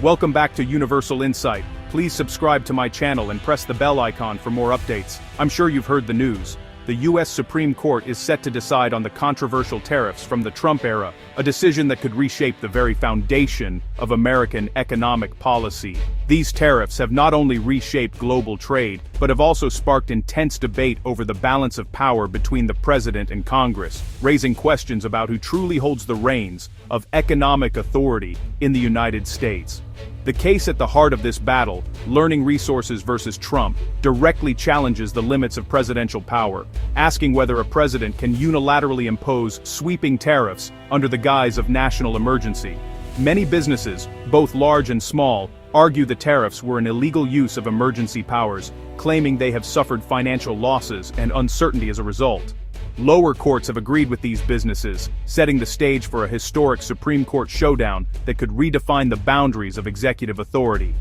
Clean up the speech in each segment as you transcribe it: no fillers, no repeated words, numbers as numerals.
Welcome back to Universal Insight. Please subscribe to my channel and press the bell icon for more updates. I'm sure you've heard the news. The U.S. Supreme Court is set to decide on the controversial tariffs from the Trump era, a decision that could reshape the very foundation of American economic policy. These tariffs have not only reshaped global trade, but have also sparked intense debate over the balance of power between the president and Congress, raising questions about who truly holds the reins of economic authority in the United States. The case at the heart of this battle, learning resources versus Trump, directly challenges the limits of presidential power, asking whether a president can unilaterally impose sweeping tariffs under the guise of national emergency. Many businesses, both large and small, argue the tariffs were an illegal use of emergency powers, claiming they have suffered financial losses and uncertainty as a result. Lower courts have agreed with these businesses, setting the stage for a historic Supreme Court showdown that could redefine the boundaries of executive authority.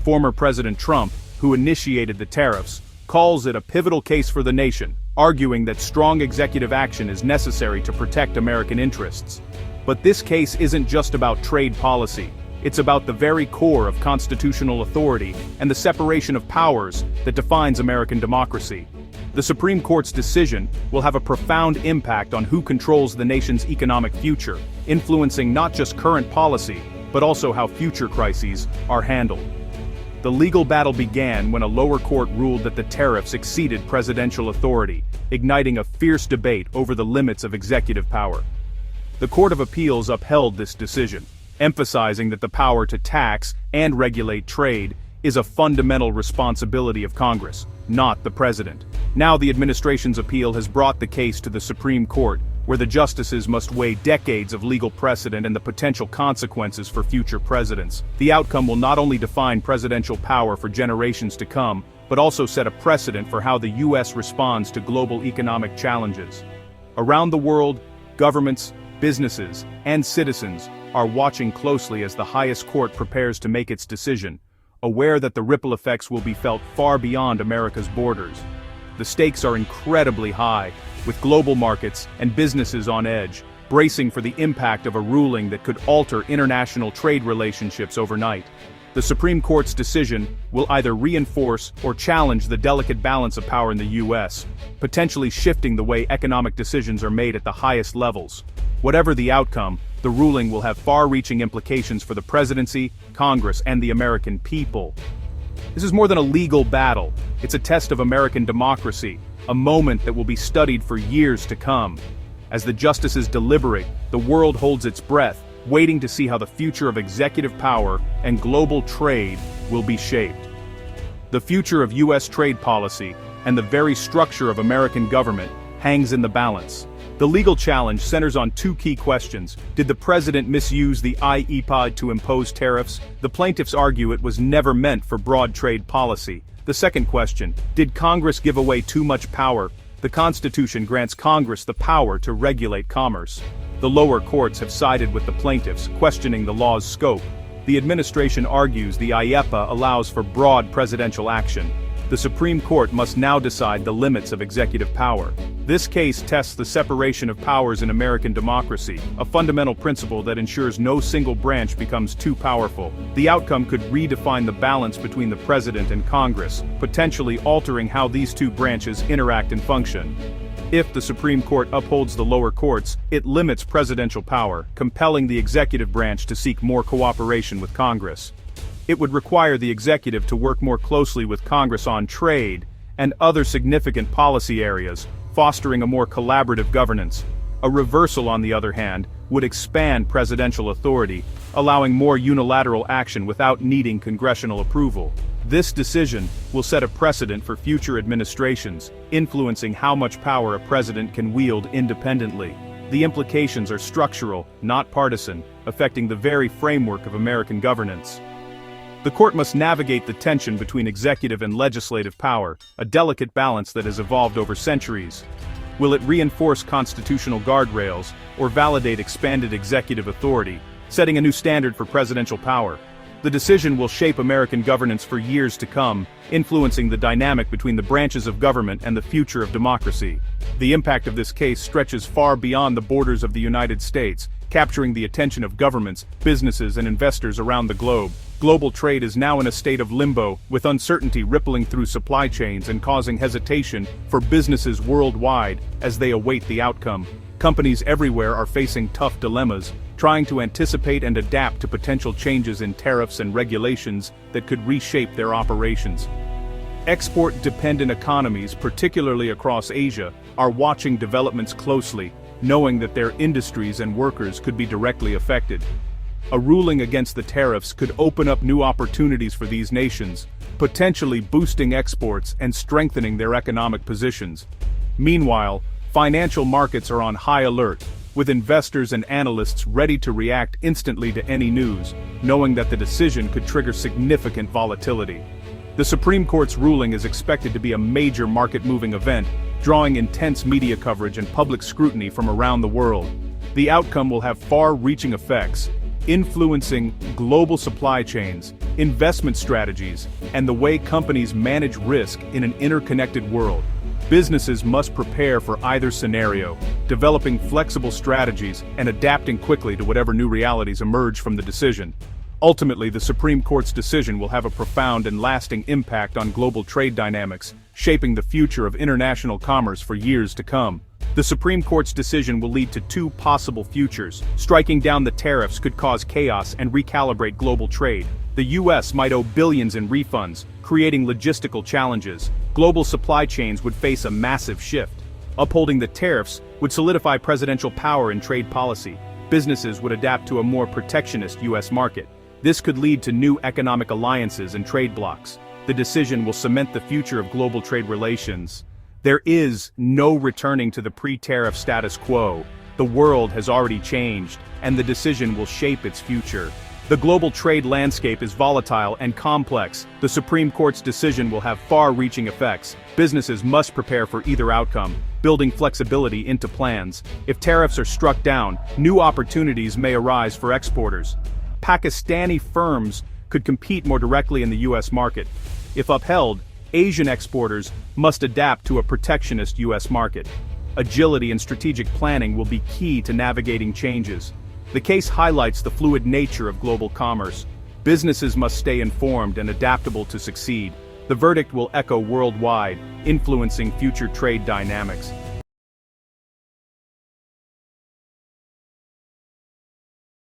Former President Trump, who initiated the tariffs, calls it a pivotal case for the nation, arguing that strong executive action is necessary to protect American interests. But this case isn't just about trade policy. It's about the very core of constitutional authority and the separation of powers that defines American democracy. The Supreme Court's decision will have a profound impact on who controls the nation's economic future, influencing not just current policy, but also how future crises are handled. The legal battle began when a lower court ruled that the tariffs exceeded presidential authority, igniting a fierce debate over the limits of executive power. The Court of Appeals upheld this decision, emphasizing that the power to tax and regulate trade is a fundamental responsibility of Congress, not the president. Now the administration's appeal has brought the case to the Supreme Court, where the justices must weigh decades of legal precedent and the potential consequences for future presidents. The outcome will not only define presidential power for generations to come, but also set a precedent for how the U.S. responds to global economic challenges. Around the world, governments, businesses, and citizens are watching closely as the highest court prepares to make its decision, aware that the ripple effects will be felt far beyond America's borders. The stakes are incredibly high, with global markets and businesses on edge, bracing for the impact of a ruling that could alter international trade relationships overnight. The Supreme Court's decision will either reinforce or challenge the delicate balance of power in the U.S., potentially shifting the way economic decisions are made at the highest levels. Whatever the outcome, the ruling will have far-reaching implications for the presidency, Congress, and the American people. This is more than a legal battle. It's a test of American democracy, a moment that will be studied for years to come. As the justices deliberate, the world holds its breath, waiting to see how the future of executive power and global trade will be shaped. The future of U.S. trade policy and the very structure of American government hangs in the balance. The legal challenge centers on two key questions. Did the president misuse the IEEPA to impose tariffs? The plaintiffs argue it was never meant for broad trade policy. The second question, did Congress give away too much power? The Constitution grants Congress the power to regulate commerce. The lower courts have sided with the plaintiffs, questioning the law's scope. The administration argues the IEEPA allows for broad presidential action. The Supreme Court must now decide the limits of executive power. This case tests the separation of powers in American democracy, a fundamental principle that ensures no single branch becomes too powerful. The outcome could redefine the balance between the president and Congress, potentially altering how these two branches interact and function. If the Supreme Court upholds the lower courts, it limits presidential power, compelling the executive branch to seek more cooperation with Congress. It would require the executive to work more closely with Congress on trade and other significant policy areas, fostering a more collaborative governance. A reversal, on the other hand, would expand presidential authority, allowing more unilateral action without needing congressional approval. This decision will set a precedent for future administrations, influencing how much power a president can wield independently. The implications are structural, not partisan, affecting the very framework of American governance. The court must navigate the tension between executive and legislative power, a delicate balance that has evolved over centuries. Will it reinforce constitutional guardrails, or validate expanded executive authority, setting a new standard for presidential power? The decision will shape American governance for years to come, influencing the dynamic between the branches of government and the future of democracy. The impact of this case stretches far beyond the borders of the United States, capturing the attention of governments, businesses, and investors around the globe. Global trade is now in a state of limbo, with uncertainty rippling through supply chains and causing hesitation for businesses worldwide as they await the outcome. Companies everywhere are facing tough dilemmas, trying to anticipate and adapt to potential changes in tariffs and regulations that could reshape their operations. Export-dependent economies, particularly across Asia, are watching developments closely, knowing that their industries and workers could be directly affected. A ruling against the tariffs could open up new opportunities for these nations, potentially boosting exports and strengthening their economic positions. Meanwhile, financial markets are on high alert, with investors and analysts ready to react instantly to any news, knowing that the decision could trigger significant volatility. The Supreme Court's ruling is expected to be a major market-moving event, drawing intense media coverage and public scrutiny from around the world. The outcome will have far-reaching effects, influencing global supply chains, investment strategies, and the way companies manage risk in an interconnected world. Businesses must prepare for either scenario, developing flexible strategies and adapting quickly to whatever new realities emerge from the decision. Ultimately, the Supreme Court's decision will have a profound and lasting impact on global trade dynamics, shaping the future of international commerce for years to come. The Supreme Court's decision will lead to two possible futures. Striking down the tariffs could cause chaos and recalibrate global trade. The U.S. might owe billions in refunds, creating logistical challenges. Global supply chains would face a massive shift. Upholding the tariffs would solidify presidential power in trade policy. Businesses would adapt to a more protectionist U.S. market. This could lead to new economic alliances and trade blocs. The decision will cement the future of global trade relations. There is no returning to the pre-tariff status quo. The world has already changed, and the decision will shape its future. The global trade landscape is volatile and complex. The Supreme Court's decision will have far-reaching effects. Businesses must prepare for either outcome, building flexibility into plans. If tariffs are struck down, new opportunities may arise for exporters. Pakistani firms could compete more directly in the U.S. market. If upheld, Asian exporters must adapt to a protectionist U.S. market. Agility and strategic planning will be key to navigating changes. The case highlights the fluid nature of global commerce. Businesses must stay informed and adaptable to succeed. The verdict will echo worldwide, influencing future trade dynamics.